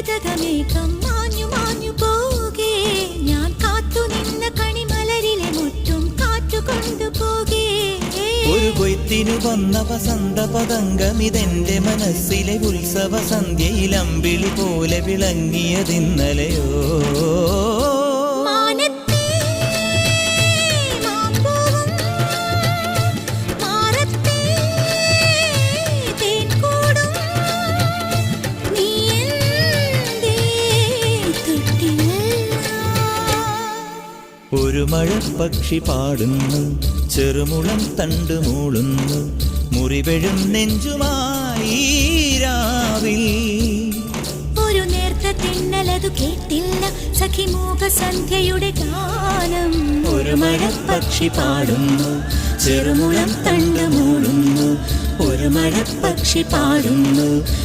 മരതകമേഘം മാഞ്ഞു മാഞ്ഞു പോകേ ഞാൻ കാത്തു നിന്ന കണിമലരിലെ മുറ്റും കാറ്റുകൊണ്ടുപോകേ ഒരു കൊയ്ത്തിനു വന്ന വസന്ത പതംഗമിതെന്റെ മനസ്സിലെ ഉത്സവ സന്ധ്യയിൽ അമ്പിളി പോലെ വിളങ്ങിയതിന്നലെയോ ഒരു മഴപ്പക്ഷി പാടുന്നു ചെറുമുളം തണ്ട് മൂളുന്നു മുറിവെഴും നെഞ്ചുമായി രാവിൽ ഒരു നേർത്ത തിന്നലതു കേട്ടില്ല സഖിമൂക സന്ധ്യയുടെ ഗാനം ഒരു മഴപ്പക്ഷി പാടുന്നു ചെറുമുളം തണ്ട് മൂളുന്നു ഒരു മഴപ്പക്ഷി പാടുന്നു